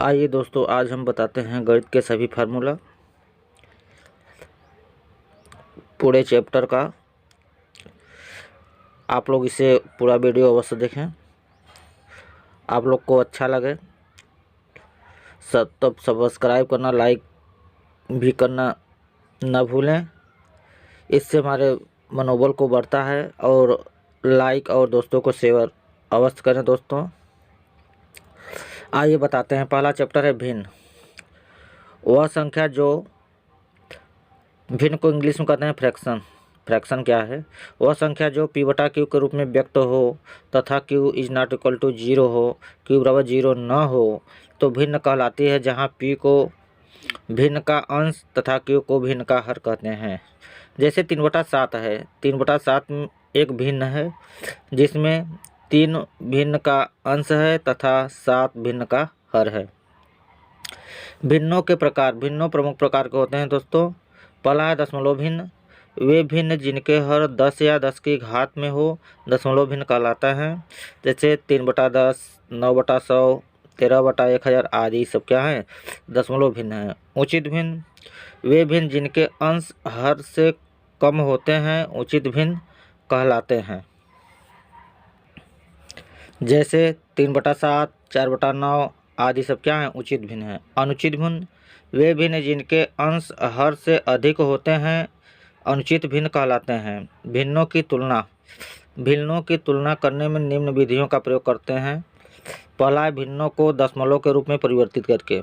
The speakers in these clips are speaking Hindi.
आइए दोस्तों, आज हम बताते हैं गणित के सभी फार्मूला पूरे चैप्टर का। आप लोग इसे पूरा वीडियो अवश्य देखें। आप लोग को अच्छा लगे तब सब्सक्राइब करना, लाइक भी करना ना भूलें। इससे हमारे मनोबल को बढ़ता है। और लाइक और दोस्तों को शेयर अवश्य करें दोस्तों। आइए बताते हैं। पहला चैप्टर है भिन्न। वह संख्या जो भिन्न को इंग्लिश में कहते हैं फ्रैक्शन। फ्रैक्शन क्या है? वह संख्या जो p बटा क्यू के रूप में व्यक्त हो तथा q is not equal to 0 हो, q बराबर 0 न हो, तो भिन्न कहलाती है। जहाँ p को भिन्न का अंश तथा q को भिन्न का हर कहते हैं। जैसे 3/7 है। 3/7 एक भिन्न है जिसमें 3 भिन्न का अंश है तथा 7 भिन्न का हर है। भिन्नों के प्रकार। भिन्नों प्रमुख प्रकार के होते हैं दोस्तों। पहला है दशमलव भिन्न। वे भिन्न जिनके हर 10 या 10 की घात में हो दशमलव भिन्न कहलाता है। जैसे 3/10, 9/100, 13/1000 आदि सब क्या है? दशमलव भिन्न है। उचित भिन्न। वे भिन्न जिनके अंश हर से कम होते हैं उचित भिन्न कहलाते हैं। जैसे 3/7, 4/9 आदि सब क्या हैं? उचित भिन्न है। अनुचित भिन्न। वे भिन्न जिनके अंश हर से अधिक होते हैं अनुचित भिन्न कहलाते हैं। भिन्नों की तुलना। भिन्नों की तुलना करने में निम्न विधियों का प्रयोग करते हैं। पहला है भिन्नों को दशमलव के रूप में परिवर्तित करके।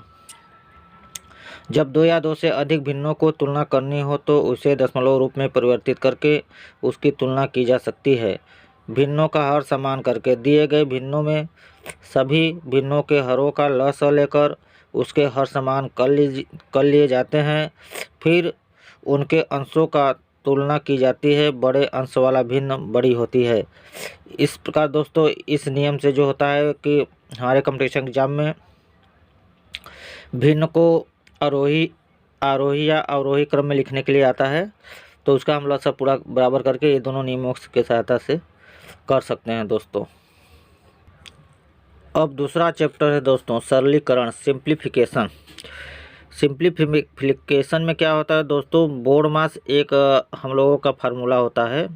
जब 2 या 2 से अधिक भिन्नों को तुलना करनी हो तो उसे दशमलव रूप में परिवर्तित करके उसकी तुलना की जा सकती है। भिन्नों का हर समान करके। दिए गए भिन्नों में सभी भिन्नों के हरों का लसा लेकर उसके हर समान कर लिए जाते हैं। फिर उनके अंशों का तुलना की जाती है। बड़े अंश वाला भिन्न बड़ी होती है। इस प्रकार दोस्तों इस नियम से जो होता है कि हमारे कंपटीशन एग्जाम में भिन्न को आरोही या अवरोही क्रम में लिखने के लिए आता है, तो उसका हम लसा पूरा बराबर करके ये दोनों नियमों के सहायता से कर सकते हैं दोस्तों। अब दूसरा चैप्टर है दोस्तों सरलीकरण, सिंप्लीफिकेशन। सिंप्लीफिकेशन में क्या होता है दोस्तों? बोर्ड मास एक हम लोगों का फार्मूला होता है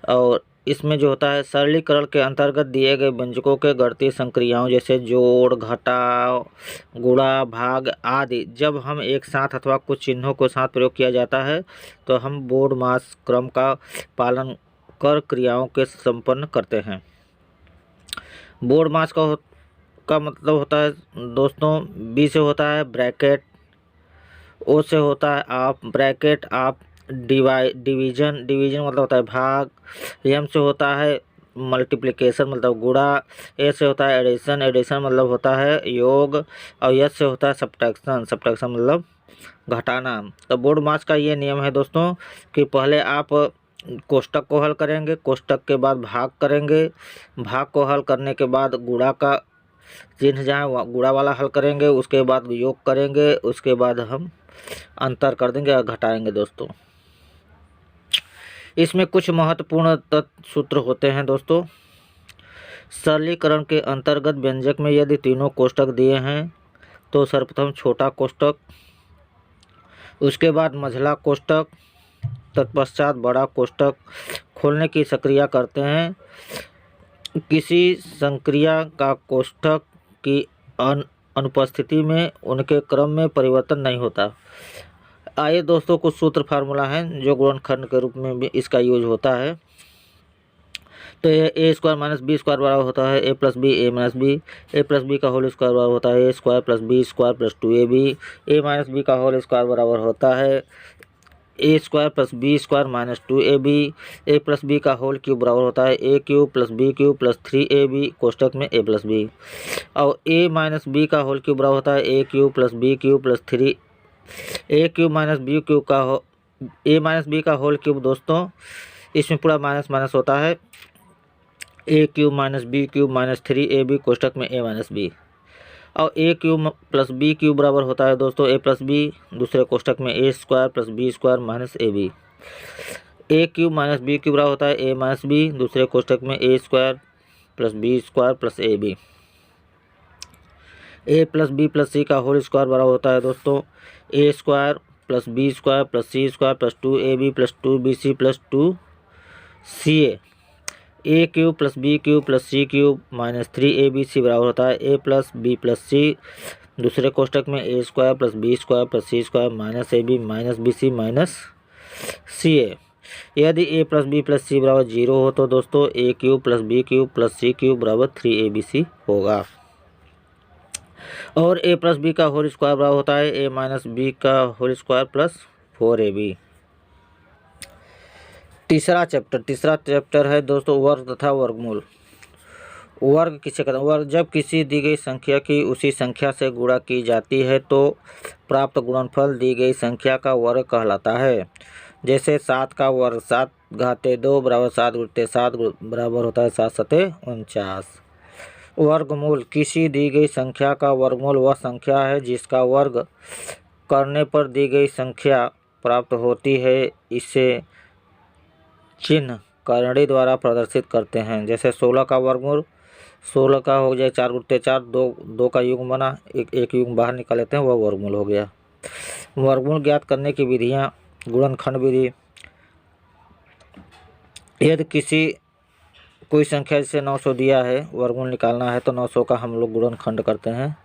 और इसमें जो होता है सरलीकरण के अंतर्गत दिए गए व्यंजकों के गणितीय संक्रियाओं जैसे जोड़, घटाव, गुणा, भाग आदि जब हम एक साथ अथवा कुछ चिन्हों को साथ प्रयोग किया जाता है तो हम बोर्ड मास क्रम का पालन कर क्रियाओं के संपन्न करते हैं। बोर्ड मास का मतलब होता है दोस्तों बी से होता है ब्रैकेट, ओ से होता है आप ब्रैकेट आप डिवीजन मतलब होता है भाग, एम से होता है मल्टीप्लिकेशन मतलब गुणा, ए से होता है एडिशन मतलब होता है योग, और एस से होता है सब्ट्रैक्शन मतलब घटाना। तो बोर्ड मास का ये नियम है दोस्तों कि पहले आप कोष्टक को हल करेंगे, कोष्टक के बाद भाग करेंगे, भाग को हल करने के बाद गुणा का चिन्ह जहाँ गुणा वाला हल करेंगे, उसके बाद योग करेंगे, उसके बाद हम अंतर कर देंगे और घटाएंगे दोस्तों। इसमें कुछ महत्वपूर्ण तत्व सूत्र होते हैं दोस्तों। सरलीकरण के अंतर्गत व्यंजक में यदि तीनों कोष्टक दिए हैं तो सर्वप्रथम छोटा कोष्टक, उसके बाद मझला कोष्टक, तत्पश्चात बड़ा कोष्टक खोलने की संक्रिया करते हैं। किसी संक्रिया का कोष्टक की अनुपस्थिति में उनके क्रम में परिवर्तन नहीं होता। आइए दोस्तों कुछ सूत्र फार्मूला हैं जो गुणनखंड के रूप में भी इसका यूज होता है। तो ये a square minus b square बराबर होता है ए plus b a minus b, a plus B का होल स्क्वायर बराबर होता है a square plus B square plus 2ab, a minus B का होल स्क्वायर बराबर होता है a square plus B square minus 2ab, a plus B का होल क्यूब बराबर होता है a cube plus B cube plus 3ab कोष्टक में ए प्लस बी, और ए माइनस बी का होल क्यूब बराबर होता है a cube plus B cube plus 3 a cube minus b cube का ए माइनस बी का होल क्यूब दोस्तों इसमें पूरा माइनस माइनस होता है a cube minus b cube minus 3ab कोष्टक में ए माइनस बी, और a cube plus B cube बराबर होता है दोस्तों ए प्लस बी दूसरे कोष्टक में ए square plus B square minus a b, a cube minus b cube बराबर होता है ए माइनस बी दूसरे कोष्टक में ए square plus B square plus a b. A plus B plus c का होल स्क्वायर बराबर होता है दोस्तों a square plus B square plus C square plus 2ab plus 2bc plus 2ca। A cube plus B cube plus C cube minus 3abc बराबर होता है ए प्लस बी प्लस सी, दूसरे कोष्टक में ए square plus B square plus सी square minus ab minus bc minus ca। यदि A plus B plus C बराबर 0 हो तो दोस्तों A cube plus B cube plus C cube बराबर 3abc होगा। और ए प्लस बी का होल स्क्वायर बराबर होता है ए माइनस बी का होल स्क्वायर प्लस 4ab। तीसरा चैप्टर है दोस्तों वर्ग तथा वर्गमूल। वर्ग किसे कहते हैं? वर्ग जब किसी दी गई संख्या की उसी संख्या से गुणा की जाती है तो प्राप्त गुणनफल दी गई संख्या का वर्ग कहलाता है। जैसे 7 का वर्ग 7 घाते 2 बराबर 7 गुणित 7 बराबर होता है 7 सते 49। वर्गमूल किसी दी गई संख्या का वर्गमूल वह संख्या है जिसका वर्ग करने पर दी गई संख्या प्राप्त होती है। इसे चिन्ह करणी द्वारा प्रदर्शित करते हैं। जैसे 16 का वर्गमूल 16 का हो जाए 4 गुणित 4 दो का युग्म बना, एक युग्म बाहर निकाल लेते हैं, वह वर्गमूल हो गया। वर्गमूल ज्ञात करने की विधियाँ गुणनखंड विधि। यदि कोई संख्या जैसे 900 दिया है, वर्गमूल निकालना है तो 900 का हम लोग गुणनखंड करते हैं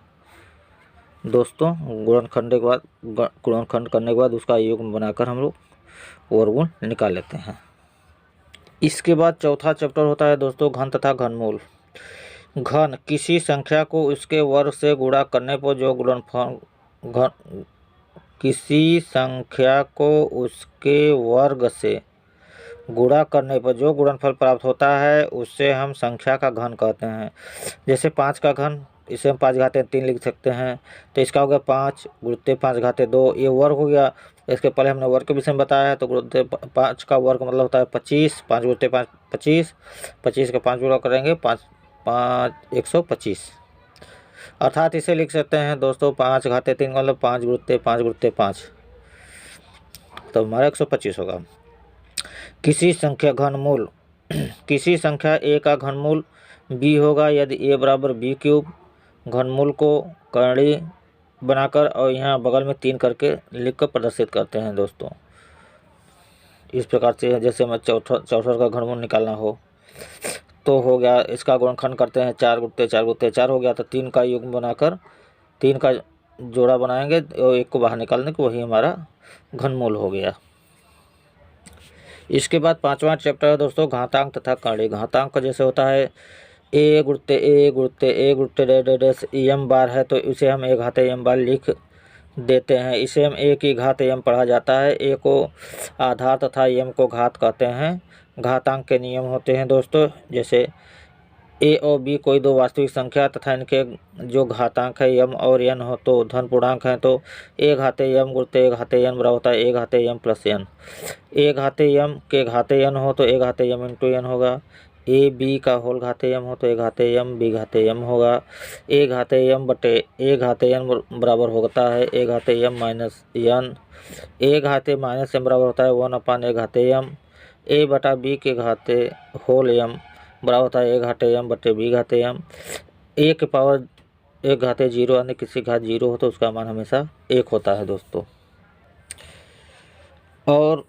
दोस्तों। गुणनखंड करने के बाद उसका युग्म बनाकर हम लोग वर्गमूल निकाल लेते हैं। इसके बाद चौथा चैप्टर होता है दोस्तों घन तथा घनमूल। घन किसी संख्या को उसके वर्ग से गुणा करने पर जो गुणनफल किसी संख्या को उसके वर्ग से गुणा करने पर जो गुणनफल प्राप्त होता है उससे हम संख्या का घन कहते हैं। जैसे 5 का घन, इसे हम 5 घाते 3 लिख सकते हैं, तो इसका हो गया 5 गुणित 5 घाते 2, ये वर्ग हो गया। इसके पहले हमने वर्ग के विषय में बताया है, तो गुणित 5 का वर्ग मतलब होता है 25, 5 गुणित 5 25, 25 का 5 गुणा करेंगे 5 5 125, अर्थात इसे लिख सकते हैं दोस्तों 5 घाते 3 मतलब 5 गुणित 5, तो हमारा 125 होगा। किसी संख्या घनमूल किसी संख्या a का घनमूल b होगा यदि a बराबर b क्यूब। घनमूल को करणी बनाकर और यहाँ बगल में 3 करके लिखकर प्रदर्शित करते हैं दोस्तों। इस प्रकार से जैसे हमें चौसठ का घनमूल निकालना हो तो हो गया, इसका गुणनखंड करते हैं 4 गुणित 4 हो गया, तो 3 का युग्म बनाकर 3 का जोड़ा बनाएंगे और एक को बाहर निकालने को, वही हमारा घनमूल हो गया। इसके बाद पांचवा चैप्टर है दोस्तों घातांक तथा करणी। घातांक जैसे होता है ए गुणित डैश एम बार है तो इसे हम ए घाते एम बार लिख देते हैं। इसे हम ए की घात एम पढ़ा जाता है। ए को आधार तथा एम को घात कहते हैं। घातांक के नियम होते हैं दोस्तों, जैसे ए और बी कोई दो वास्तविक संख्या तथा इनके जो घातांक है एम और एन हो तो धन पूर्णांक हैं, तो ए घाते एम गुणित ए घाते एन बराबर होता है ए घाते एम प्लस एन। ए घाते एम के घाते एन हो तो ए घाते एम इंटू एन होगा। ए बी का होल घाते एम हो तो ए घाते एम बी घाते एम होगा। ए घाते एम बटे ए घाते एन बराबर होता है ए घाते एम माइनस एन। ए घाते माइनस एम बराबर होता है 1/a घाते एम। ए बटा बी के घाते होल एम बराबर होता है ए घाते एम बटे बी घाते एम। ए के पावर एक घाते 0 यानी किसी घात 0 हो तो उसका मान हमेशा 1 होता है दोस्तों। और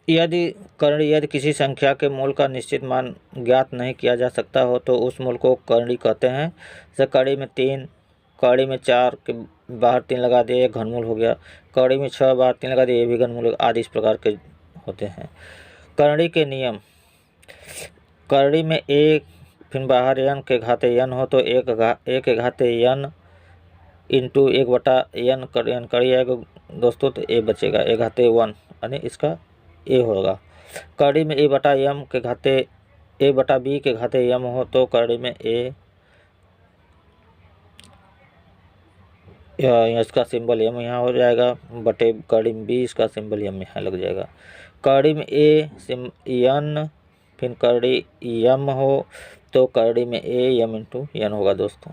यदि किसी संख्या के मूल का निश्चित मान ज्ञात नहीं किया जा सकता हो तो उस मूल को करणी कहते हैं। जैसे कड़ी में 3, कड़ी में 4 के बाहर 3 लगा दिए, एक घनमूल हो गया। कड़ी में 6 बाहर 3 लगा दिए, ये भी घनमूल आदि इस प्रकार के होते हैं। करणी के नियम, करणी में एक फिर बाहर n के घाते n हो तो एक के घाते n इंटू 1/n कड़ी आएगा दोस्तों, तो a बचेगा ए घाते 1 यानी इसका a होगा। कड़ी में a बटा m के घाते a बटा b के घाते m हो तो कड़ी में a इसका सिंबल m यहाँ हो जाएगा बटे कड़ी में b इसका सिंबल m यहाँ लग जाएगा। कड़ी में a n फिर कड़ी m हो तो कड़ी में a m इंटू n होगा दोस्तों।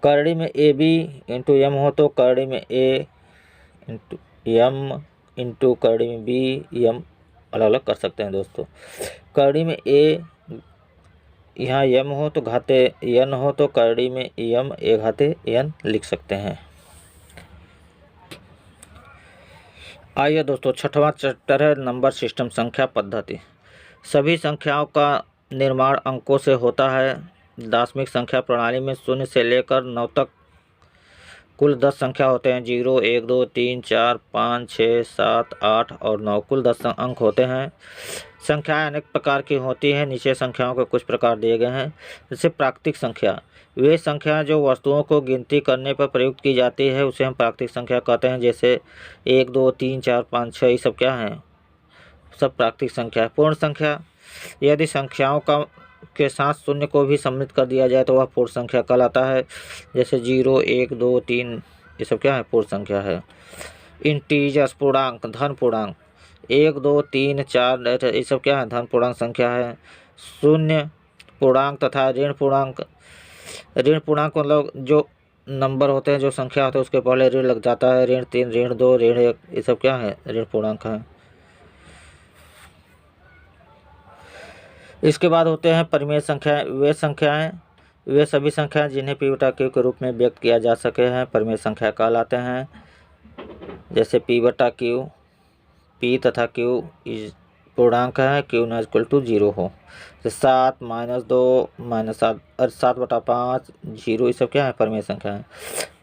कड़ी में ए बी इंटू एम हो तो कड़ी में a इंटू m इंटू कड़ी में b m अलग अलग कर सकते हैं दोस्तों। कड़ी में a यहाँ यम हो तो घाते यन हो तो करड़ी में यम ए घाते यन लिख सकते हैं। आइए दोस्तों, छठवां चैप्टर है नंबर सिस्टम, संख्या पद्धति। सभी संख्याओं का निर्माण अंकों से होता है। दार्शनिक संख्या प्रणाली में 0 से लेकर 9 तक कुल 10 संख्या होते हैं। 0, 1, 2, 3, 4, 5, 6, 7, 8 और 9 कुल 10 अंक होते हैं। संख्याएं अनेक प्रकार की होती हैं। नीचे संख्याओं के कुछ प्रकार दिए गए हैं। जैसे प्राकृतिक संख्या, वे संख्या जो वस्तुओं को गिनती करने पर प्रयुक्त की जाती है उसे हम प्राकृतिक संख्या कहते हैं। जैसे 1, 2, 3, 4, 5, 6 ये सब क्या हैं, सब प्राकृतिक संख्या है। पूर्ण संख्या, यदि संख्याओं का के साथ शून्य को भी सम्मिलित कर दिया जाए तो वह पूर्ण संख्या कहलाता है। जैसे 0, 1, 2, 3 ये सब क्या है, पूर्ण संख्या है। इंटीजर्स, पूर्णांक, धन पूर्णांक, 1, 2, 3, 4 ये सब क्या है, धन पूर्णांक संख्या है। शून्य पूर्णांक तथा ऋण पूर्णांक, ऋण पूर्णांक मतलब जो नंबर होते हैं, जो संख्या होते हैं उसके पहले ऋण लग जाता है। ऋण 3, ऋण 2, ऋण 1 ये सब क्या है, ऋण पूर्णांक है। इसके बाद होते हैं परिमेय संख्याएं। वे सभी संख्याएं जिन्हें p बटा q के रूप में व्यक्त किया जा सके हैं परिमेय संख्या कहलाते हैं। जैसे p बटा q, p तथा q पूर्णांक है, q न इक्वल टू 0 हो। जैसे 7, -2, -7 और 7/5 0 ये सब क्या है, परिमेय संख्या है।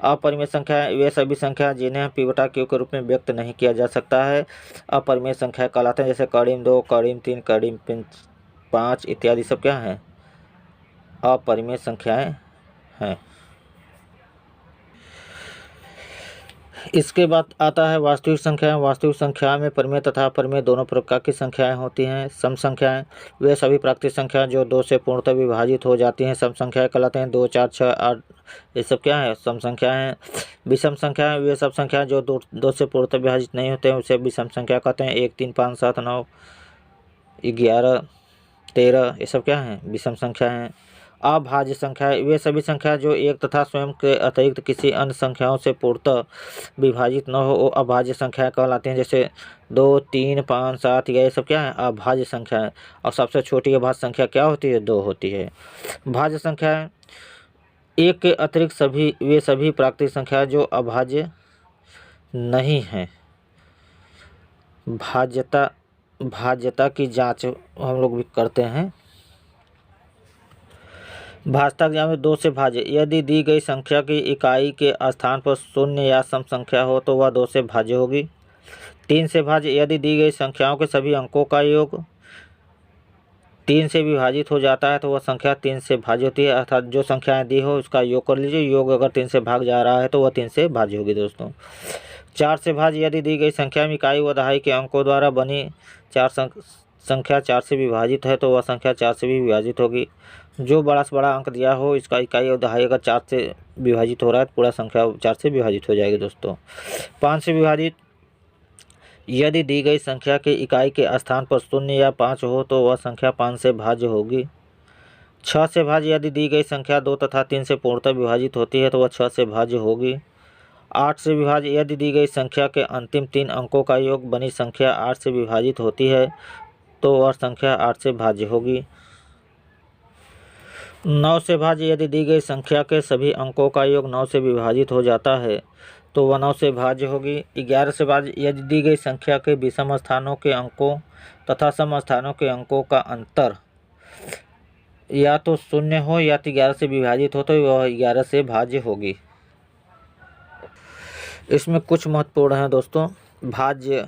अपरिमेय संख्या, वे सभी संख्या जिन्हें p बटा q के रूप में व्यक्त नहीं किया जा सकता है अपरिमेय संख्या कहलाते हैं। जैसे कड़ीम 2, कड़ीम 3, कड़ीम 5 इत्यादि सब क्या हैं, अपरिमेय संख्याएं हैं। इसके बाद आता है वास्तविक संख्याएं। वास्तविक संख्या में परिमेय तथा अपरिमेय दोनों प्रकार की संख्याएं होती हैं। सम संख्याएं, वे सभी प्राकृतिक संख्याएं जो 2 से पूर्णतः विभाजित हो जाती हैं सम संख्याएं कहलाते हैं। 2, 4, 6, 8 ये सब क्या है, सम संख्याएं हैं। विषम संख्याएं, वे सब संख्याएं जो 2 से पूर्णतः विभाजित नहीं होते हैं उसे विषम संख्या कहते हैं। 1, 3, 5, 7, 9, 11, 13 ये सब क्या है, विषम संख्या हैं। अभाज्य संख्या, वे सभी संख्या जो एक तथा स्वयं के अतिरिक्त किसी अन्य संख्याओं से पूर्णतः विभाजित न हो वो अभाज्य संख्या कहलाते हैं। जैसे 2, 3, 5, 7 ये सब क्या है, अभाज्य संख्या है। और सबसे छोटी अभाज्य संख्या क्या होती है, 2 होती है। भाज्य संख्या, एक के अतिरिक्त वे सभी प्राकृतिक संख्या जो अभाज्य नहीं हैं। भाज्यता की जांच हम लोग भी करते हैं। भाज्यता की जांच में 2 से भाज्य, यदि दी गई संख्या की इकाई के स्थान पर शून्य या सम संख्या हो तो वह 2 से भाज्य होगी। 3 से भाज्य, यदि दी गई संख्याओं के सभी अंकों का योग 3 से विभाजित हो जाता है तो वह संख्या 3 से भाज्य होती है। अर्थात जो संख्याएं दी हो उसका योग कर लीजिए, योग अगर 3 से भाग जा रहा है तो वह 3 से भाज्य होगी दोस्तों। 4 से भाज्य, यदि दी गई संख्या में इकाई व दहाई के अंकों द्वारा बनी संख्या 4 से विभाजित है तो वह संख्या 4 से भी विभाजित होगी। जो बड़ा से बड़ा अंक दिया हो इसका इकाई और दहाई अगर 4 से विभाजित हो रहा है तो पूरा संख्या 4 से विभाजित हो जाएगी दोस्तों। 5 से विभाजित, यदि दी गई संख्या के इकाई के स्थान पर 0 या 5 हो तो वह संख्या 5 से भाज्य होगी। 6 से भाज्य, यदि दी गई संख्या 2 तथा 3 से पूर्णतः विभाजित होती है तो वह 6 से भाज्य होगी। 8 से विभाज्य, यदि दी गई संख्या के अंतिम 3 अंकों का योग बनी संख्या 8 से विभाजित होती है तो वह संख्या 8 से भाज्य होगी। 9 से भाज्य, यदि दी गई संख्या के सभी अंकों का योग 9 से विभाजित हो जाता है तो वह 9 से भाज्य होगी। 11 से भाज्य, यदि दी गई संख्या के विषम स्थानों के अंकों तथा सम स्थानों के अंकों का अंतर या तो 0 हो या तो 11 से विभाजित हो तो वह 11 से भाज्य होगी। इसमें कुछ महत्वपूर्ण है दोस्तों। भाज्य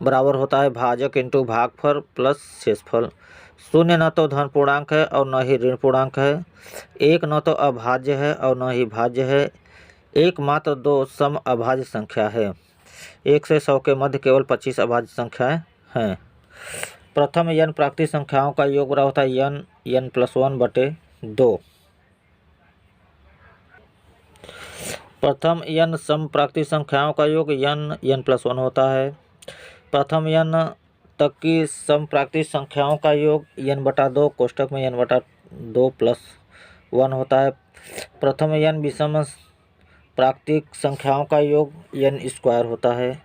बराबर होता है भाजक इंटू भागफल प्लस शेषफल। 0 न तो धन पूर्णांक है और न ही ऋण पूर्णांक है। 1 न तो अभाज्य है और न ही भाज्य है। एकमात्र 2 सम अभाज्य संख्या है। 1 से 100 के मध्य केवल 25 अभाज्य संख्याएं हैं। प्रथम n प्राकृतिक संख्याओं का योग बराबर होता है n+1/2। प्रथम n सम प्राकृतिक संख्याओं का योग n+1 होता है। प्रथम n तक की सम प्राकृतिक संख्याओं का योग n/2 कोष्ठक में n/2 + 1 होता है। प्रथम n विषम प्राकृतिक संख्याओं का योग n² होता है।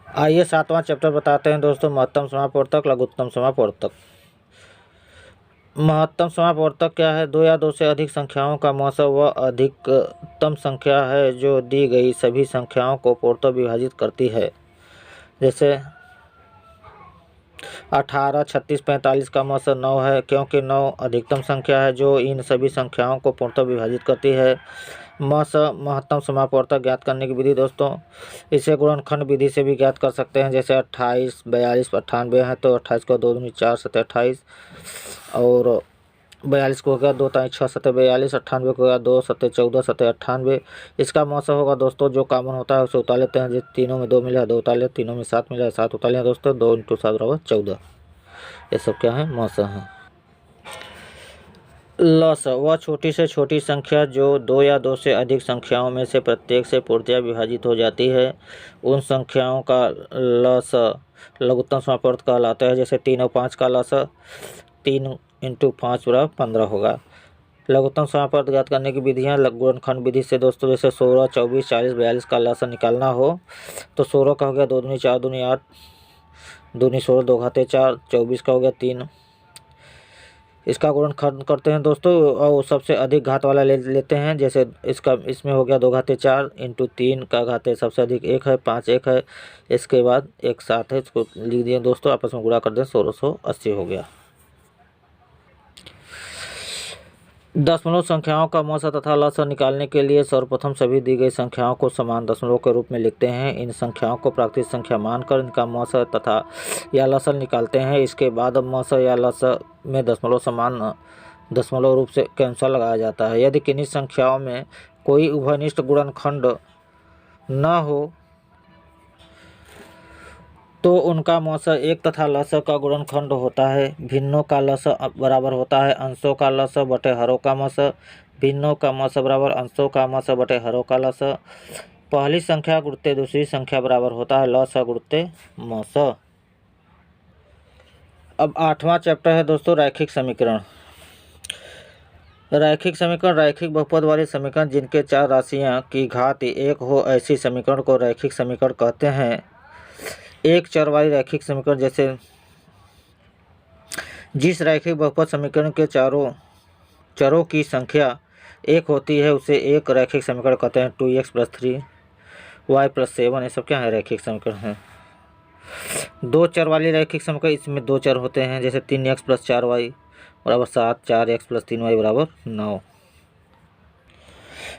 आइए 7वां चैप्टर बताते हैं दोस्तों, महत्तम समापवर्तक लघुत्तम समापवर्तक। महत्तम समापवर्तक क्या है? दो या दो से अधिक संख्याओं का मौसा वह अधिकतम संख्या है जो दी गई सभी संख्याओं को पूर्णतः विभाजित करती है। जैसे 18, 36, 45 का मौसा 9 है, क्योंकि 9 अधिकतम संख्या है जो इन सभी संख्याओं को पूर्णतः विभाजित करती है। महत्तम समापवर्तक ज्ञात करने की विधि दोस्तों, इसे गुणनखंड विधि से भी ज्ञात कर सकते हैं। जैसे 28, 42, 98 है तो 28 को 2 दूनी 4 सतह 28 और 42 को हो गया 2 ताई 6 सतह 42, 98 को हो गया 2 सतह 14 सतह 98। इसका मौसा होगा दोस्तों, जो कॉमन होता है उसे उतार लेते हैं। जिस तीनों में 2 मिला है 2 उतार लेते, तीनों में 7 मिला है 7 उतार लिया दोस्तों। 2 × 7 बराबर 14। ये सब क्या है? मौसा है। लस वह छोटी से छोटी संख्या जो 2 या 2 से अधिक संख्याओं में से प्रत्येक से पूर्णतः विभाजित हो जाती है, उन संख्याओं का लस लघुत्तम समापवर्तक कहलाता है। जैसे 3 और 5 का लस 3 × 5 बराबर 15 होगा। लघुत्तम समापवर्तक ज्ञात करने की विधियाँ गुणनखंड विधि से दोस्तों, जैसे 16, 24, 40, 42 का लस निकालना हो तो 16 का हो गया 2 दूनी 4 दूनी 8, दूनी 16 2 घाते 4, 24 का हो गया 3। इसका गुणनखंड करते हैं दोस्तों और सबसे अधिक घात वाला लेते हैं। जैसे इसमें हो गया 2 घाते 4 × 3 का घाते सबसे अधिक 1 है, 5 1 है, इसके बाद 1 7 है। इसको लिख दिए दोस्तों, आपस में गुणा कर दें 1680 हो गया। दशमलव संख्याओं का मौसा तथा लस निकालने के लिए सर्वप्रथम सभी दी गई संख्याओं को समान दशमलव के रूप में लिखते हैं। इन संख्याओं को प्राकृतिक संख्या मानकर इनका मौसा तथा या लस निकालते हैं। इसके बाद मौसा या लस में दशमलव समान दशमलव रूप से के अनुसार लगाया जाता है। यदि किन्हीं संख्याओं में कोई उभयनिष्ठ गुणनखंड न हो तो उनका मौसा 1 तथा लस का गुणनखंड होता है। भिन्नों का लस बराबर होता है अंशों का लस बटे हरों का मौसा। भिन्नों का मौसा बराबर अंशों का मौसा बटे हरों का लस। पहली संख्या गुणते दूसरी संख्या बराबर होता है लस गुणते मौसा। अब 8वां चैप्टर है दोस्तों रैखिक समीकरण। रैखिक समीकरण रैखिक बहुपद वाले समीकरण जिनके 4 राशियां की घात 1 हो, ऐसी समीकरण को रैखिक समीकरण कहते हैं। एक चर वाली रैखिक समीकरण, जैसे जिस रैखिक बहुपद समीकरण के चारों चरों की संख्या 1 होती है उसे एक रैखिक समीकरण कहते हैं। 2x + 3y + 7 ये सब क्या है? रैखिक समीकरण है। 2 चर वाली रैखिक समीकरण, इसमें 2 चर होते हैं। जैसे 3x + 4y बराबर 7, 4x + 3y बराबर 9।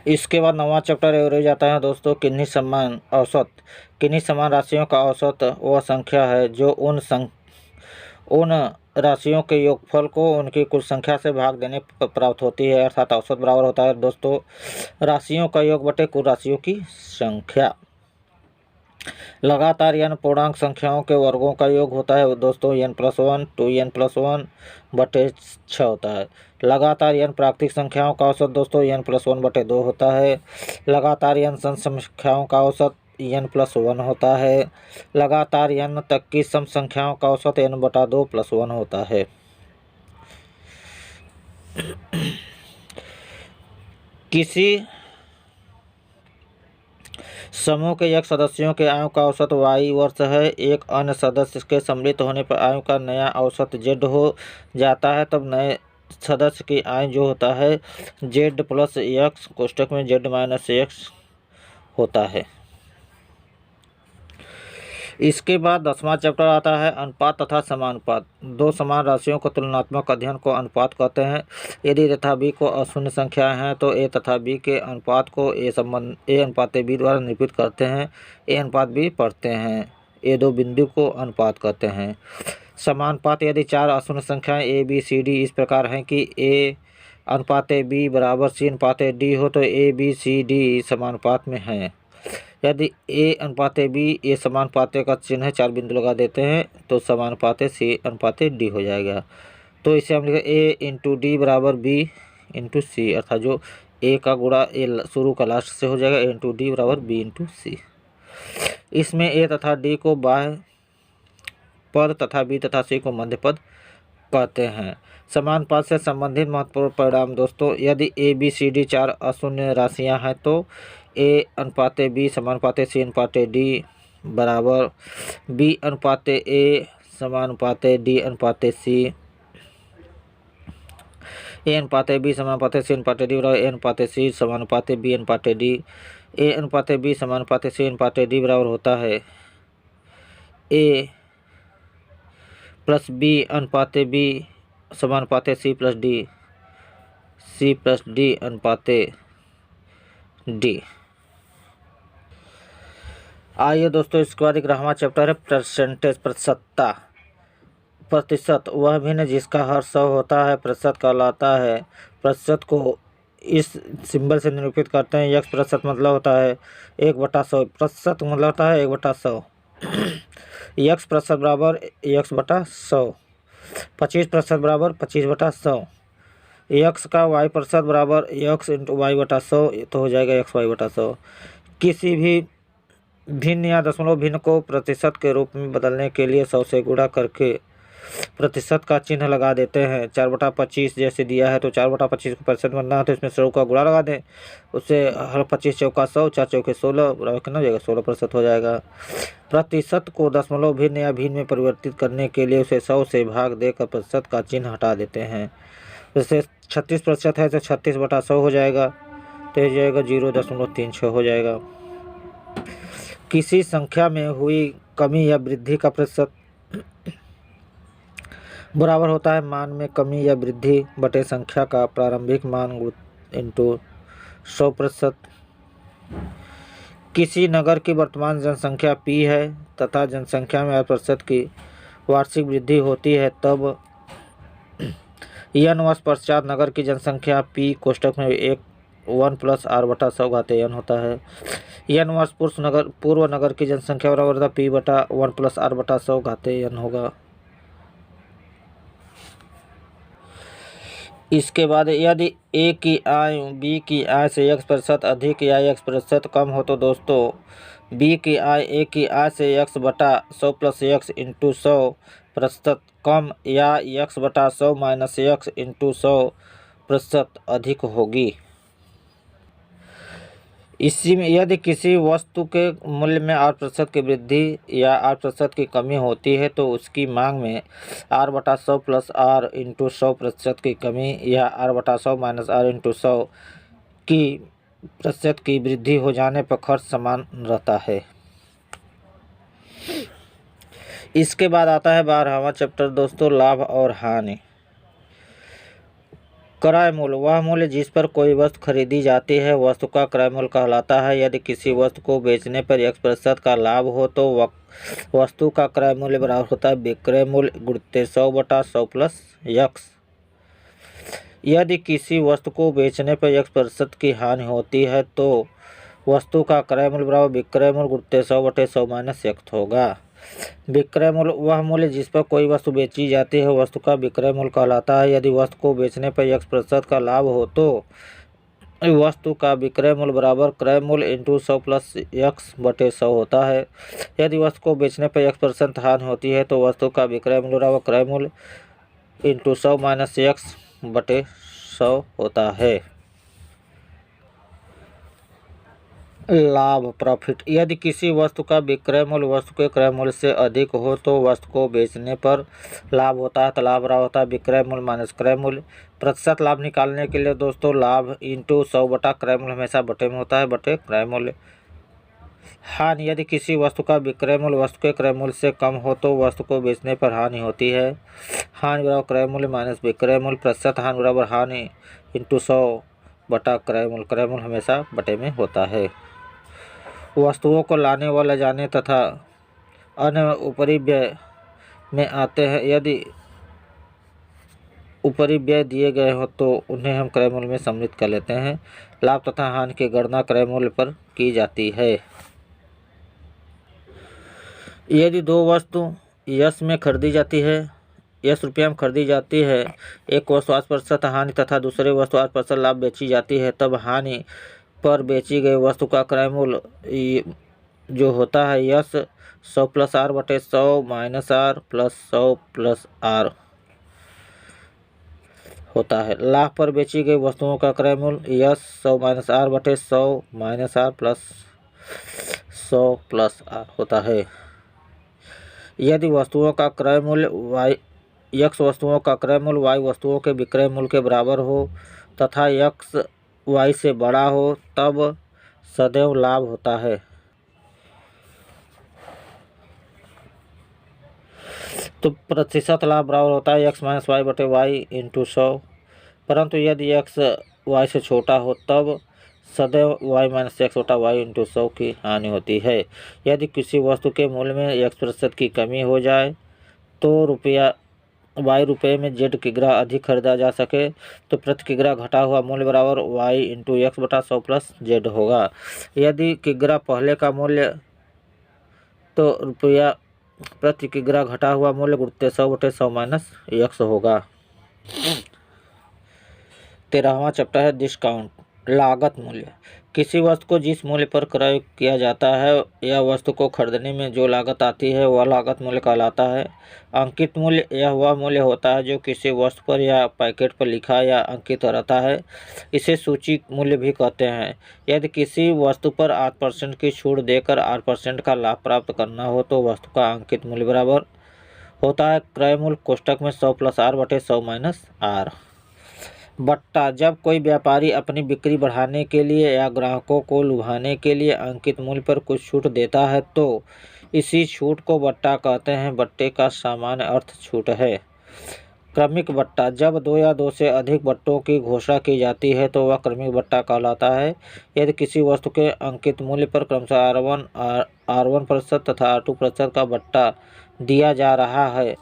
इसके बाद 9वां चैप्टर एवरेज आता है दोस्तों। किन्हीं समान औसत किन्हीं समान राशियों का औसत वह संख्या है जो उन राशियों के योगफल को उनकी कुल संख्या से भाग देने पर प्राप्त होती है। अर्थात औसत बराबर होता है दोस्तों राशियों का योग बटे कुल राशियों की संख्या। लगातार n पूर्णांक संख्याओं के वर्गों का योग होता है दोस्तों n+1, 2n + 1 बटे 6 होता है। लगातार n प्राकृतिक संख्याओं का औसत दोस्तों n+1 बटे 2 होता है। लगातार n सम संख्याओं का औसत n+1 होता है। लगातार n तक की सम संख्याओं का औसत n/2 + 1 होता है। किसी समूह के एक सदस्यों के आयु का औसत y वर्ष है। एक अन्य सदस्य के सम्मिलित होने पर आयु का नया औसत z हो जाता है। तब नए सदस्य की आयु जो होता है z + x कोष्ठक में z - x होता है। इसके बाद 10वां चैप्टर आता है अनुपात तथा समानुपात। दो समान राशियों को तुलनात्मक अध्ययन को अनुपात कहते हैं। यदि a तथा b को अशून्य संख्याएं हैं तो a तथा b के अनुपात को a/b द्वारा निरूपित करते हैं। a/b पढ़ते हैं। ये दो बिंदु को अनुपात कहते हैं। समानुपात यदि 4 अशून्य संख्याएं a b c d इस प्रकार हैं कि a/b बराबर c/d हो तो a b c d समानुपात में हैं। यदि a/b ये समानुपात का चिन्ह है, 4 बिंदु लगा देते हैं तो समानुपात c/d हो जाएगा। तो इसे हम लिखें a × d बराबर b × c, अर्थात जो a का गुणा a शुरू का लास्ट से हो जाएगा a × d बराबर b × c। इसमें a तथा d को बाह्य पद तथा b तथा c को मध्य पद कहते हैं। समानुपात से संबंधित महत्वपूर्ण परिणाम दोस्तों, यदि a b c d 4 अशून्य राशियां हैं तो a/b समानुपात c/d बराबर b/a समानुपात d/c ए अनुपात बी समानुपात सी अनुपात डी बराबर ए अनुपात सी समानुपात बी अनुपात डी। ए अनुपात बी समानुपात सी अनुपात डी बराबर होता है ए प्लस बी अनुपात बी समानुपात C plus D, C plus D अनुपात डी। आइए दोस्तों, इसके बाद 11वां चैप्टर है परसेंटेज, प्रतिशतता। प्रतिशत वह भिन्न जिसका हर 100 होता है प्रतिशत कहलाता है। प्रतिशत को इस सिंबल से निरूपित करते हैं। यक्स प्रतिशत मतलब होता है 1/100, प्रतिशत मतलब होता है 1/100। यक्स प्रतिशत बराबर यक्स बटा 100। 25% बराबर 25/100। यक्स का वाई प्रतिशत बराबर यक्स इंटू वाई बटा 100, तो हो जाएगा यक्स वाई बटा 100। किसी भी भिन्न या दशमलव भिन्न को प्रतिशत के रूप में बदलने के लिए 100 से गुणा करके प्रतिशत का चिन्ह लगा देते हैं। 4/25 जैसे दिया है तो 4/25 को प्रतिशत बनना है तो इसमें 100 का गुणा लगा दें, उससे हर 25 चौका 100, 4 चौके 16 बराबर कितना हो जाएगा 16% हो जाएगा। प्रतिशत को दशमलव भिन्न या भिन्न में परिवर्तित करने के लिए उसे 100 से भाग देकर प्रतिशत का चिन्ह हटा देते हैं। जैसे 36% है तो 36/100 हो जाएगा, तो हो जाएगा 0.36 हो जाएगा। किसी संख्या में हुई कमी या वृद्धि का प्रतिशत बराबर होता है मान में कमी या वृद्धि बटे संख्या का प्रारंभिक मान इंटू 100%। किसी नगर की वर्तमान जनसंख्या P है तथा जनसंख्या में 8% की वार्षिक वृद्धि होती है, तब n वर्ष पश्चात नगर की जनसंख्या P कोष्ठक में 1 प्लस r/100 घाते n होता है। n वर्ष पूर्व नगर की जनसंख्या बराबर था P/1 प्लस r/100 घाते n होगा। इसके बाद यदि ए की आय बी की आय से x% अधिक या x% कम हो तो दोस्तों बी की आय ए की आय से x/100 प्लस x इंटू 100% कम या x/100 माइनस x इंटू 100% अधिक होगी। इसी में यदि किसी वस्तु के मूल्य में 8% की वृद्धि या 8% की कमी होती है तो उसकी मांग में r/100 प्लस r इंटू 100% की कमी या r/100 माइनस r इंटू 100 की प्रतिशत की वृद्धि हो जाने पर खर्च समान रहता है। इसके बाद आता है 12वां चैप्टर दोस्तों, लाभ और हानि। क्रय मूल्य वह मूल्य जिस पर कोई वस्तु खरीदी जाती है वस्तु का क्रय मूल्य कहलाता है। यदि किसी वस्तु को बेचने पर x% का लाभ हो तो वस्तु का क्रय मूल्य बराबर होता है विक्रय मूल्य गुणित 100/100 प्लस x। यदि किसी वस्तु को बेचने पर x% की हानि होती है तो वस्तु का क्रय मूल्य बराबर विक्रय मूल्य गुणित 100/100 माइनस x होगा। विक्रय मूल्य वह मूल्य जिस पर कोई वस्तु बेची जाती है वस्तु का विक्रय मूल्य कहलाता है। यदि वस्तु को बेचने पर x% का लाभ हो तो वस्तु का विक्रय मूल्य बराबर क्रय मूल्य इंटू 100 प्लस x/100 होता है। यदि वस्तु को बेचने पर x% हानि होती है तो वस्तु का विक्रय मूल्य बराबर क्रय मूल्य इंटू 100 माइनस x/100 होता है। लाभ प्रॉफिट यदि किसी वस्तु का विक्रय मूल्य वस्तु के क्रय मूल्य से अधिक हो तो वस्तु को बेचने पर लाभ होता है, तो लाभ रहा होता है विक्रय मूल्य माइनस क्रय मूल्य। प्रतिशत लाभ निकालने के लिए दोस्तों लाभ इंटू 100 बटा क्रय मूल्य हमेशा बटे में होता है, बटे क्रय मूल्य। हानि यदि किसी वस्तु का विक्रय मूल्य वस्तु के क्रय मूल्य से कम हो तो वस्तु को बेचने पर हानि होती है। हानि बराबर क्रय मूल्य माइनस विक्रय मूल्य। प्रतिशत हानि बराबर हानि इंटू 100 बटा क्रय मूल्य। क्रय मूल्य हमेशा बटे में होता है। वस्तुओं को लाने व ले जाने तथा अन्य ऊपरी व्यय में आते हैं। यदि ऊपरी व्यय दिए गए हो तो उन्हें हम क्रय मूल्य में सम्मिलित कर लेते हैं। लाभ तथा हानि की गणना क्रय मूल्य पर की जाती है। यदि दो वस्तु यस में खरीदी जाती है, यस रुपया में खरीदी जाती है, एक वस्तु 8% हानि तथा दूसरी वस्तु 8% लाभ बेची जाती है, तब हानि पर बेची गई वस्तु का क्रय मूल्य जो होता है यस 100 प्लस r बटे 100 minus r plus 100 plus r होता है। लाभ पर बेची गई वस्तुओं का क्रय मूल्य यस 100 माइनस r बटे 100 minus r plus 100 plus r होता है। यदि वस्तुओं का क्रय मूल्य x वस्तुओं का क्रय मूल्य y वस्तुओं के विक्रय मूल्य के बराबर हो तथा x y से बड़ा हो तब सदैव लाभ होता है। तो प्रतिशत लाभ बराबर होता है x माइनस वाई बटे वाई इंटू 100, परंतु यदि x y से छोटा हो तब सदैव y माइनस एक्स बटा वाई इंटू 100 की हानि होती है। यदि किसी वस्तु के मूल्य में x% की कमी हो जाए तो रुपये में z किग्रा अधिक खरीदा जा सके तो प्रति किग्रा घटा हुआ मूल्य बराबर y इंटू एक्स बटा 100 प्लस z होगा। यदि किग्रा पहले का मूल्य तो रुपया प्रति किग्रा घटा हुआ मूल्य गुणित 100 बटे 100 माइनस x होगा। 13वां चैप्टर है डिस्काउंट, लागत मूल्य। किसी वस्तु को जिस मूल्य पर क्रय किया जाता है या वस्तु को खरीदने में जो लागत आती है वह लागत मूल्य कहलाता है। अंकित मूल्य यह वह मूल्य होता है जो किसी वस्तु पर या पैकेट पर लिखा या अंकित रहता है। इसे सूची मूल्य भी कहते हैं। यदि किसी वस्तु पर 8% की छूट देकर 8% का लाभ प्राप्त करना हो तो वस्तु का अंकित मूल्य बराबर होता है क्रय मूल्य कोष्टक में 100 प्लस आर बटे 100 माइनस आर। बट्टा, जब कोई व्यापारी अपनी बिक्री बढ़ाने के लिए या ग्राहकों को लुभाने के लिए अंकित मूल्य पर कुछ छूट देता है तो इसी छूट को बट्टा कहते हैं। बट्टे का सामान्य अर्थ छूट है। क्रमिक बट्टा, जब 2 या 2 से अधिक बट्टों की घोषणा की जाती है तो वह क्रमिक बट्टा कहलाता है। यदि किसी वस्तु के अंकित मूल्य पर क्रमशः R1% तथा R2% का बट्टा दिया जा रहा है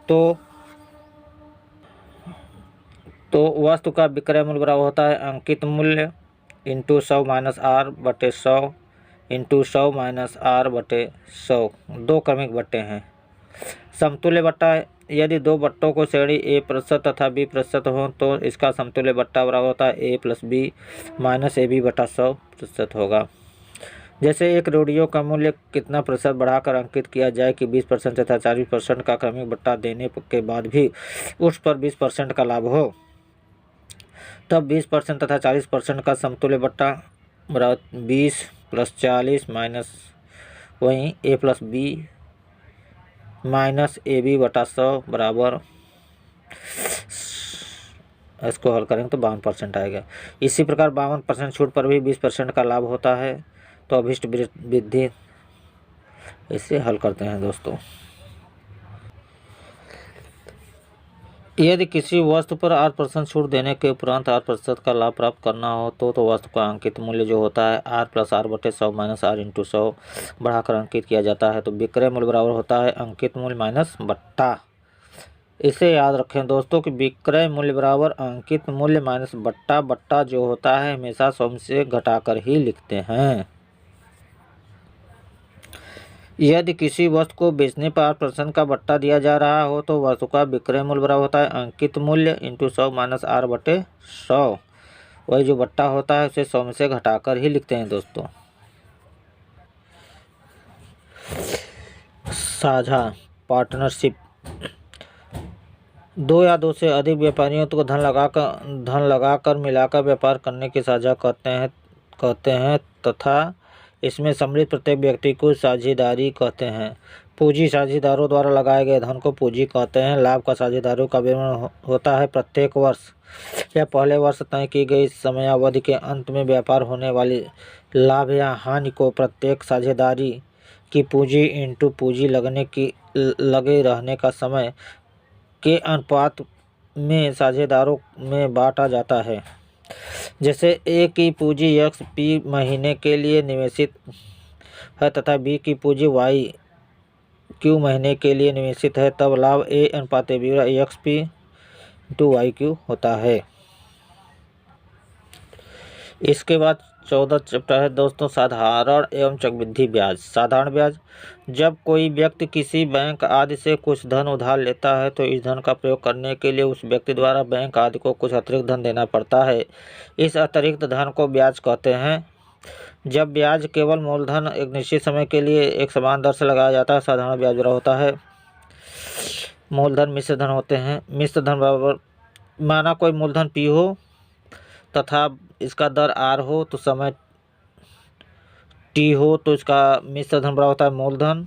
तो वस्तु का विक्रय मूल्य बराबर होता है अंकित मूल्य इंटू 100 माइनस आर बटे 100 इंटू 100 माइनस आर बटे 100। 2 क्रमिक बट्टे हैं। समतुल्य बट्टा, यदि 2 बट्टों को श्रेणी A% तथा B% हो तो इसका समतुल्य बट्टा बराबर होता है A plus B minus AB बटा 100% होगा। जैसे एक रेडियो का मूल्य कितना प्रतिशत बढ़ाकर अंकित किया जाए कि 20% तथा 40% का क्रमिक बट्टा देने के बाद भी उस पर 20% का लाभ हो, तब 20% तथा 40% का समतुल्य बट्टा बराबर 20 प्लस 40 माइनस वहीं A plus B minus AB बटा 100 बराबर, इसको हल करेंगे तो 52% आएगा। इसी प्रकार 52% छूट पर भी 20% का लाभ होता है। तो अभिष्ट वृद्धि इसे हल करते हैं दोस्तों। यदि किसी वस्तु पर 8% छूट देने के उपरांत 8% का लाभ प्राप्त करना हो तो वस्तु का अंकित मूल्य जो होता है R प्लस आर बटे 100 माइनस आर इंटू 100 बढ़ाकर अंकित किया जाता है। तो विक्रय मूल्य बराबर होता है अंकित मूल्य माइनस बट्टा। इसे याद रखें दोस्तों कि विक्रय मूल्य बराबर अंकित मूल्य माइनस बट्टा। बट्टा जो होता है हमेशा 100 से घटाकर ही लिखते हैं। यदि किसी वस्तु को बेचने पर 8% का बट्टा दिया जा रहा हो तो वस्तु का विक्रय मूल्य बराबर होता है अंकित मूल्य इंटू 100 माइनस आर बटे 100। वही जो बट्टा होता है उसे 100 में से घटाकर ही लिखते हैं दोस्तों। साझा पार्टनरशिप, 2 या 2 से अधिक व्यापारियों को धन लगाकर मिलाकर व्यापार करने की साझा कहते हैं तथा इसमें सम्मिलित प्रत्येक व्यक्ति को साझेदारी कहते हैं। पूंजी, साझेदारों द्वारा लगाए गए धन को पूंजी कहते हैं। लाभ का साझेदारों का विवरण होता है प्रत्येक वर्ष या पहले वर्ष तय की गई समयावधि के अंत में व्यापार होने वाली लाभ या हानि को प्रत्येक साझेदारी की पूंजी इंटू पूंजी लगे रहने का समय के अनुपात में साझेदारों में बांटा जाता है। जैसे ए की पूंजी x p महीने के लिए निवेशित है तथा b की पूंजी y q महीने के लिए निवेशित है, तब लाभ A अनुपात B x p to y q होता है। इसके बाद 14 चैप्टर है दोस्तों साधारण एवं चक्रवृद्धि ब्याज। साधारण ब्याज, जब कोई व्यक्ति किसी बैंक आदि से कुछ धन उधार लेता है तो इस धन का प्रयोग करने के लिए उस व्यक्ति द्वारा बैंक आदि को कुछ अतिरिक्त धन देना पड़ता है। इस अतिरिक्त धन को ब्याज कहते हैं। जब ब्याज केवल मूलधन एक निश्चित समय के लिए एक समान दर से लगाया जाता है साधारण ब्याज दर होता है। मूलधन मिश्र धन होते हैं। मिश्र धन बराबर, माना कोई मूलधन P हो तथा इसका दर R हो तो समय T हो तो इसका मिश्र धन बराबर होता है मूलधन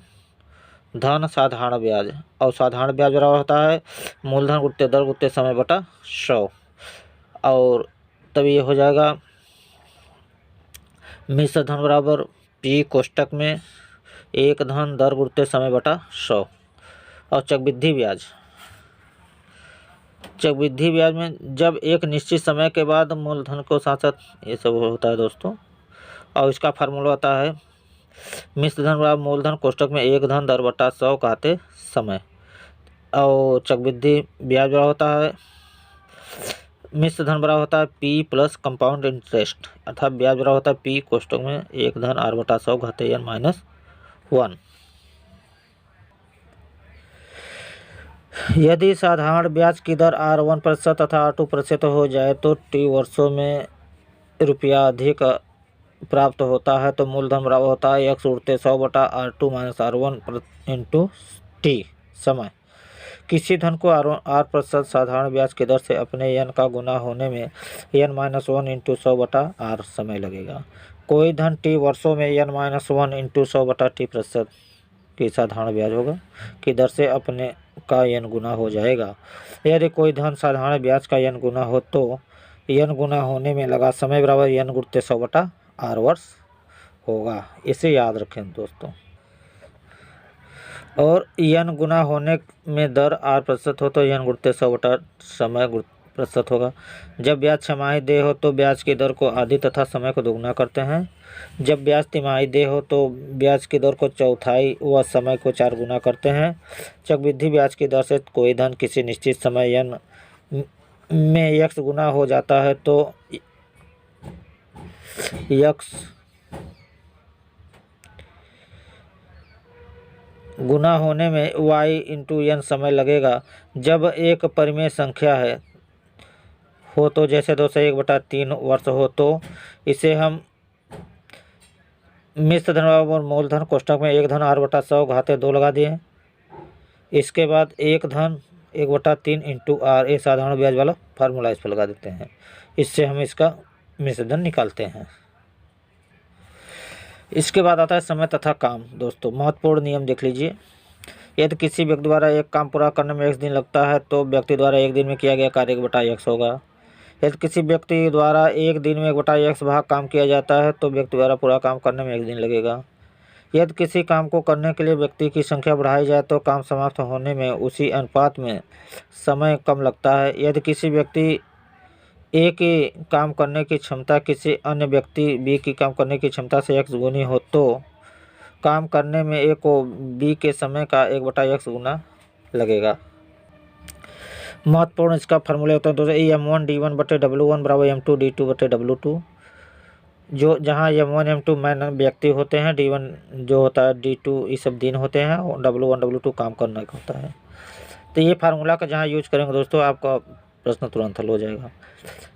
धन साधारण ब्याज, और साधारण ब्याज बराबर होता है मूलधन गुणित दर गुणित समय बटा 100, और तब ये हो जाएगा मिश्र धन बराबर पी कोष्टक में एक धन दर गुणित समय बटा 100। और चक्रवृद्धि ब्याज, चक्रवृद्धि ब्याज में जब एक निश्चित समय के बाद मूलधन को साथ साथ ये सब होता है दोस्तों। और इसका फार्मूला होता है मिश्र धन बराबर मूलधन कोष्टक में एक धन दर बटा 100 कहते समय। और चक्रवृद्धि ब्याज बराबर होता है मिश्र धन बराबर होता है पी प्लस कंपाउंड इंटरेस्ट, अर्थात ब्याज बराबर होता है पी कोष्टक में एक धन आर बटा 100 घाते n माइनस 1। यदि साधारण ब्याज की दर R1% तथा R2% हो जाए तो t वर्षों में रुपया अधिक प्राप्त होता है, तो मूलधन बराबर होता है x उड़ते 100 बटा R2 minus R1 into T समय। किसी धन को R% साधारण ब्याज की दर से अपने n का गुना होने में n माइनस 1 इंटू 100 बटा R समय लगेगा। कोई धन t वर्षों में n माइनस 1 इंटू 100 बटा t% की साधारण ब्याज होगा की दर से अपने का n गुना हो जाएगा। यदि कोई धन साधारण ब्याज का n गुना हो तो n गुना होने में लगा समय बराबर n गुणित 100 बटा R वर्ष होगा। इसे याद रखें दोस्तों। और n गुना होने में दर R% हो तो n गुणित 100 बटा समय प्रतिशत होगा। जब ब्याज छमाही देय हो तो ब्याज की दर को आधी तथा समय को दोगुना करते हैं। जब ब्याज तिमाही देय हो तो ब्याज की दर को चौथाई व समय को 4 गुना करते हैं। चक्रवृद्धि ब्याज की दर से कोई धन किसी निश्चित समय n में x गुना हो जाता है तो x गुना होने में y इंटू n समय लगेगा। जब एक परिमेय संख्या है हो तो जैसे 201/3 वर्ष हो तो इसे हम मिश्र धन और मूलधन कोष्टक में एक धन r बटा 100 घाते 2 लगा दिए। इसके बाद एक धन 1/3 इंटू r, एक साधारण ब्याज वाला फार्मूला इस पर लगा देते हैं। इससे हम इसका मिश्र धन निकालते हैं। इसके बाद आता है समय तथा काम। दोस्तों महत्वपूर्ण नियम देख लीजिए। यदि किसी व्यक्ति द्वारा एक काम पूरा करने में x दिन लगता है तो व्यक्ति द्वारा एक दिन में किया गया कार्य 1/x होगा। यदि किसी व्यक्ति द्वारा एक दिन में 1/x भाग काम किया जाता है तो व्यक्ति द्वारा पूरा काम करने में 1 दिन लगेगा। यदि किसी काम को करने के लिए व्यक्ति की संख्या बढ़ाई जाए तो काम समाप्त होने में उसी अनुपात में समय कम लगता है। यदि किसी व्यक्ति ए की काम करने की क्षमता किसी अन्य व्यक्ति बी की काम करने की क्षमता से x गुनी हो तो काम करने में ए को बी के समय का 1/x गुना लगेगा। महत्वपूर्ण इसका फार्मूला होता है दोस्तों m1 d1/w1 बराबर m2 d2/w2। जो जहाँ m1 m2 मैन व्यक्ति होते हैं, d1 जो होता है d2 ये सब दिन होते हैं और w1 w2 काम करने का होता है। तो ये फार्मूला का जहाँ यूज करेंगे दोस्तों आपका प्रश्न तुरंत हल हो जाएगा।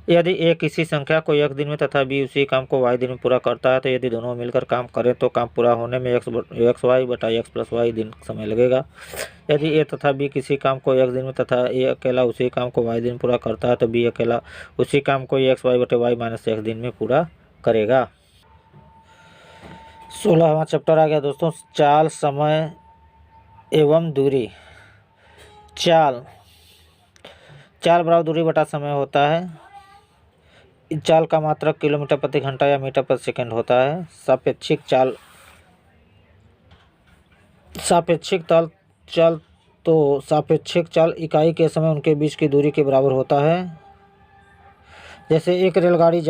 यदि ए किसी संख्या को एक दिन में तथा बी उसी काम को y दिन में पूरा करता है तो यदि दोनों मिलकर काम करें तो काम पूरा होने में x y बटा x प्लस y दिन समय लगेगा। यदि ए तथा बी किसी काम को एक दिन में तथा ए अकेला उसी काम को y दिन पूरा करता है तो बी अकेला उसी काम को x y बटे y माइनस x दिन में पूरा करेगा। 16वां चैप्टर आ गया दोस्तों, चाल समय एवं दूरी। चाल बराबर दूरी बटा समय होता है। चाल का मात्रक किलोमीटर प्रति घंटा या मीटर प्रति सेकंड होता है। सापेक्षिक चाल इकाई के समय उनके बीच की दूरी के बराबर होता है। जैसे एक रेलगाड़ी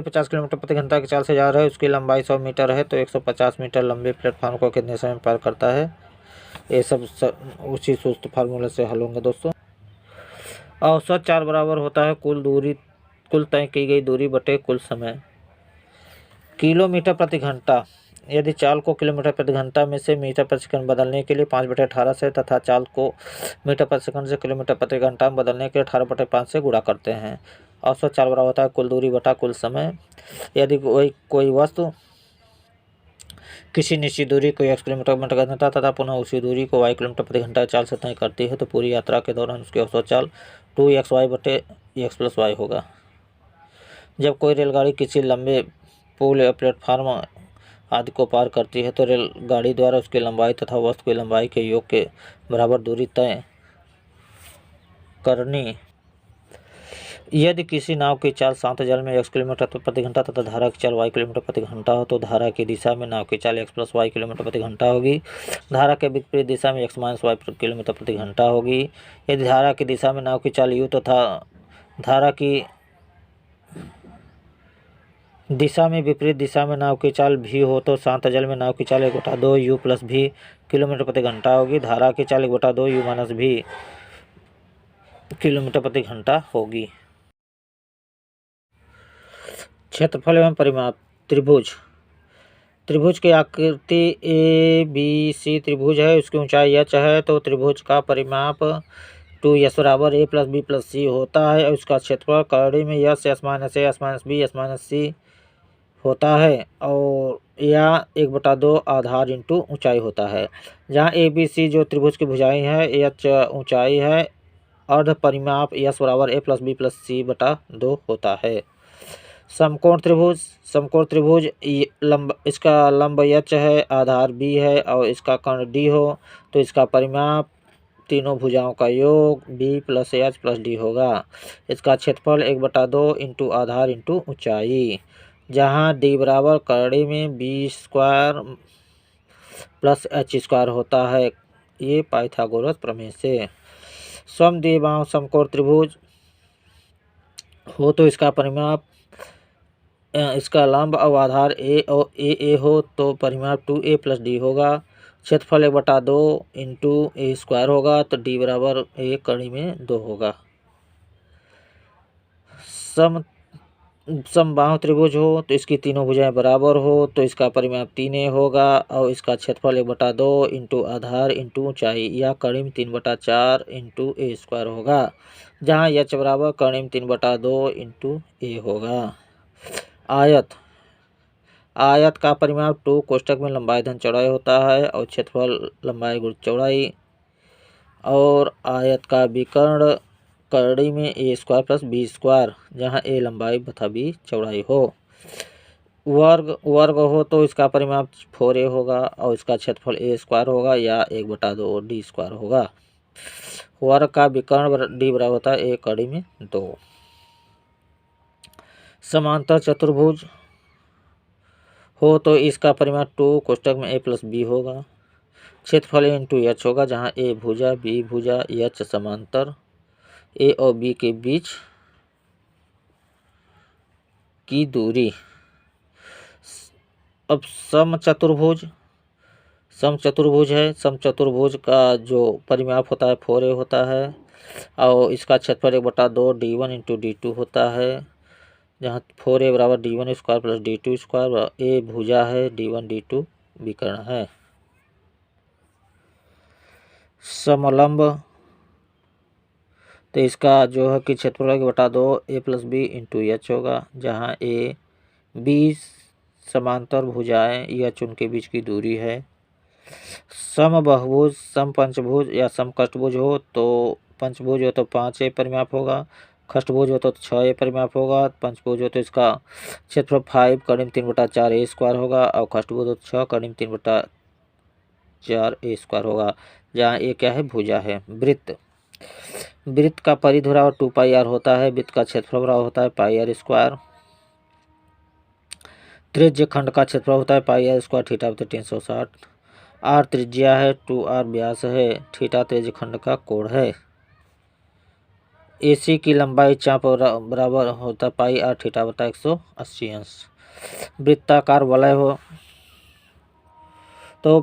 50 किलोमीटर प्रति घंटा की चाल से जा रहा है, उसकी लंबाई 100 मीटर है तो 150 मीटर लंबे प्लेटफॉर्म को कितने समय में पार करता है। ये सब उसी सूत्र फार्मूले से हल होंगे दोस्तों। औसत चाल बराबर होता है कुल तय की गई दूरी बटे कुल समय। किलोमीटर प्रति घंटा, यदि चाल को किलोमीटर प्रति घंटा में से मीटर प्रति सेकंड बदलने के लिए 5/18 से तथा चाल को मीटर प्रति सेकंड से किलोमीटर प्रति घंटा में बदलने के लिए 18/5 से गुणा करते हैं। औसत चाल बराबर होता है कुल दूरी बटा कुल समय। यदि कोई वस्तु किसी निश्चित दूरी को x किलोमीटर प्रति घंटा तथा पुनः उसी दूरी को y किलोमीटर प्रति घंटा चाल से तय करती है तो पूरी यात्रा के दौरान उसकी औसत चाल 2xy बटे x प्लस y होगा। जब कोई रेलगाड़ी किसी लंबे पुल या प्लेटफार्म आदि को पार करती है तो रेलगाड़ी द्वारा उसकी लंबाई तथा वस्तु की लंबाई के योग के बराबर दूरी तय करनी। यदि किसी नाव की चाल शांत जल में x किलोमीटर प्रति घंटा तथा धारा की चाल y किलोमीटर प्रति घंटा हो तो धारा की दिशा में नाव की चाल x प्लस y किलोमीटर प्रति घंटा होगी। धारा के विपरीत दिशा में x माइनस y किलोमीटर प्रति घंटा होगी। यदि धारा की दिशा में नाव की चाल u तथा धारा की दिशा में विपरीत दिशा में नाव की चाल v हो तो शांत जल में नाव की चाल 1/2 u प्लस v किलोमीटर प्रति घंटा होगी। धारा की चाल 1/2 u माइनस v किलोमीटर प्रति घंटा होगी। क्षेत्रफल एवं परिमाप। त्रिभुज की आकृति ABC त्रिभुज है, उसकी ऊंचाई h है तो त्रिभुज का परिमाप 2s बराबर a plus b plus c होता है और उसका क्षेत्रफल कड़ी में s minus a s minus b s minus c होता है और या 1/2 आधार इंटू ऊंचाई होता है। जहाँ ABC जो त्रिभुज की भुजाएं है, h ऊंचाई है, अर्ध परिमाप s बराबर a plus b plus c बटा 2 होता है। समकोण त्रिभुज इसका लंब h है, आधार b है और इसका कर्ण d हो तो इसका परिमाप तीनों भुजाओं का योग b plus h plus d होगा। इसका क्षेत्रफल 1/2 इंटू आधार इंटू ऊंचाई, जहाँ d बराबर कड़ी में b square plus h square होता है, ये पाइथागोरस प्रमेय से। समद्विबाहु समकोण त्रिभुज हो तो इसका परिमाप इसका लंब और आधार a और a हो तो परिमाप 2a प्लस d होगा। क्षेत्रफल 1/2 इंटू a स्क्वायर होगा तो d बराबर a कड़ी में 2 होगा। समबाहु त्रिभुज हो तो इसकी तीनों भुजाएं बराबर हो तो इसका परिमाप 3a होगा और इसका क्षेत्रफल 1/2 इंटू आधार इंटू ऊंचाई या कड़ी में 3/4 इंटू a स्क्वायर होगा, जहाँ h बराबर कड़ी में 3/2 इंटू a होगा। आयत का परिमाप 2 कोष्ठक में लंबाई धन चौड़ाई होता है और क्षेत्रफल लंबाई गुण चौड़ाई और आयत का विकर्ण कड़ी में a square plus b square, जहाँ a लंबाई तथा b चौड़ाई हो। वर्ग हो तो इसका परिमाप 4a होगा और इसका क्षेत्रफल a स्क्वायर होगा या 1/2 d स्क्वायर होगा। वर्ग का विकर्ण d बराबर होता है a कड़ी में 2। समांतर चतुर्भुज हो तो इसका परिमाप 2 कोष्ठक में a प्लस b होगा। क्षेत्रफल इंटू h होगा, जहाँ a भुजा b भुजा h समांतर a और b के बीच की दूरी। अब समचतुर्भुज है। समचतुर्भुज का जो परिमाप होता है 4a होता है और इसका क्षेत्रफल 1/2 d1 इंटू d2 होता है, जहाँ 4a बराबर d1 square plus d2 square. a भुजा है, d1 d2 विकर्ण है। समलंब तो इसका जो है कि क्षेत्रफल 1/2 a plus b into h होगा, जहाँ a b समांतर भुजाएं h उनके बीच की दूरी है। समबाहुभुज समपंचभुज या समकष्टभुज हो तो पंचभुज हो तो 5a परिमाप होगा, खष्टभुज हो तो 6a परिमाप होगा। पंचभुज हो तो इसका क्षेत्रफल 5 कड़ी में 3/4 a स्क्वायर होगा और खष्टभुज हो तो 6 कड़ी में 3/4 a स्क्वायर होगा, जहाँ a क्या है भुजा है। वृत्त का परिधि बराबर 2πr होता है। वृत्त का क्षेत्रफल बराबर होता है πr स्क्वायर। त्रिज्य खंड का क्षेत्रफल होता है πr स्क्वायर थीटा बटे 360। r त्रिज्या है, 2r व्यास है, थीटा त्रिज्य खंड का कोण है। AC की लंबाई चाप बराबर होता है πr थीटा बटा 180 अंश। वृत्ताकार वलय हो तो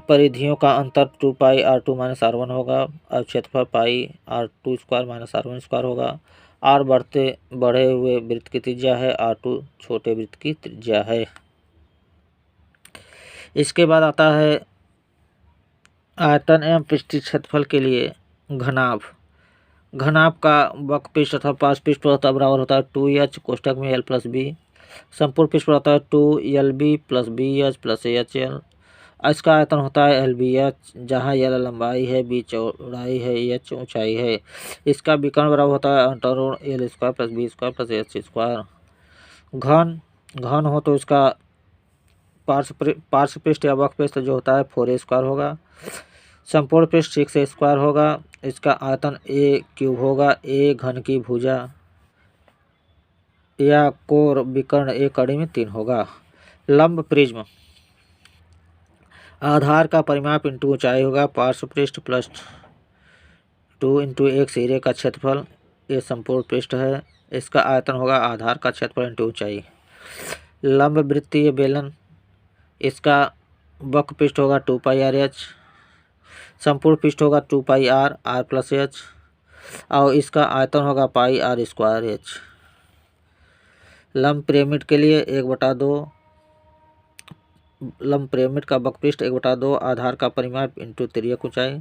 परिधियों का अंतर 2πr2 माइनस r1 होगा और क्षेत्रफल πr2 square minus r1 square होगा। r बढ़े हुए वृत्त की त्रिज्या है, r2 छोटे वृत्त की त्रिज्या है। इसके बाद आता है आयतन एवं पृष्ठीय क्षेत्रफल के लिए घनाभ का वक्र पृष्ठ अथवा पार्श्व पृष्ठ बराबर होता है 2h कोष्ठक में l प्लस b। संपूर्ण पृष्ठ होता है 2lb plus bh plus hL। इसका आयतन होता है lbh, जहाँ l लंबाई है, b चौड़ाई है, h ऊंचाई है। इसका विकर्ण बराबर होता है अंतरोण l square plus b square plus h square. घन हो तो इसका पार्श्व पृष्ठ या वक्र पृष्ठ जो होता है 4a² होगा। संपूर्ण पृष्ठ 6a² होगा। इसका आयतन a³ होगा। a घन की भुजा या कोर विकर्ण a कड़ी में 3 होगा। लंब प्रिज्म आधार का परिमाप इंटू ऊंचाई होगा। पार्श्व पृष्ठ +2 इंटू एक सिरे का क्षेत्रफल, ये संपूर्ण पृष्ठ है। इसका आयतन होगा आधार का क्षेत्रफल इंटू ऊंचाई। लंब वृत्तीय बेलन, इसका वक्र पृष्ठ होगा 2πr/h, संपूर्ण पृष्ठ होगा 2πr r+h और इसका आयतन होगा πr²h। लंब पिरामिड के लिए 1/2, लंब पिरामिड का वक्र पृष्ठ 1/2 आधार का परिमाप इंटू तिर्यक ऊंचाई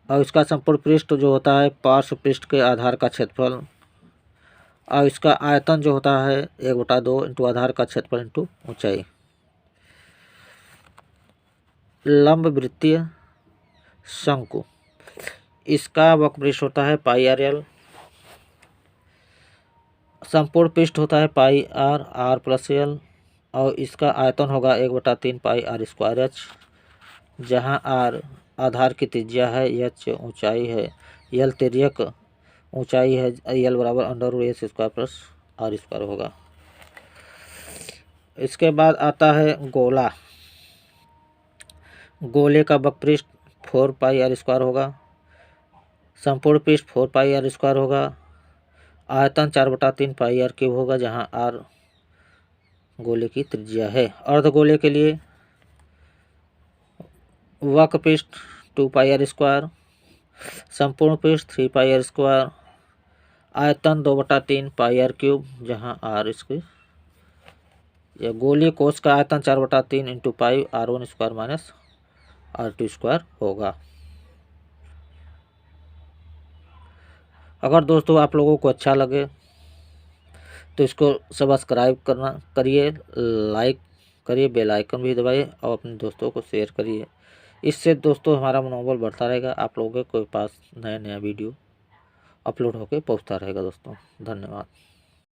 और इसका संपूर्ण पृष्ठ जो होता है पार्श्व पृष्ठ के आधार का क्षेत्रफल और इसका आयतन जो होता है 1/2 इंटू आधार का क्षेत्रफल इंटू ऊंचाई। लंब वृत्तीय शंकु, इसका वक्र पृष्ठ होता है πrl, संपूर्ण पृष्ठ होता है πr r+l और इसका आयतन होगा 1/3 πr²h, जहां r आधार की त्रिज्या है, h ऊंचाई है, l तिर्यक ऊंचाई है, l बराबर √s² + r² होगा। इसके बाद आता है गोला। गोले का वक्र पृष्ठ 4πr² होगा। संपूर्ण पृष्ठ 4πr² होगा। आयतन 4/3 πr³ होगा, जहां r गोले की त्रिज्या है। अर्धगोले के लिए वक्र पृष्ठ 2πr², संपूर्ण पृष्ठ 3πr², आयतन 2/3 πr³, जहां r इसके या गोलीय कोश का आयतन 4/3 इंटू पाई r1² - r2² होगा। अगर दोस्तों आप लोगों को अच्छा लगे तो इसको सब्सक्राइब करिए, लाइक करिए, बेल आइकन भी दबाइए और अपने दोस्तों को शेयर करिए। इससे दोस्तों हमारा मनोबल बढ़ता रहेगा, आप लोगों के पास नया वीडियो अपलोड होकर पहुंचता रहेगा। दोस्तों धन्यवाद।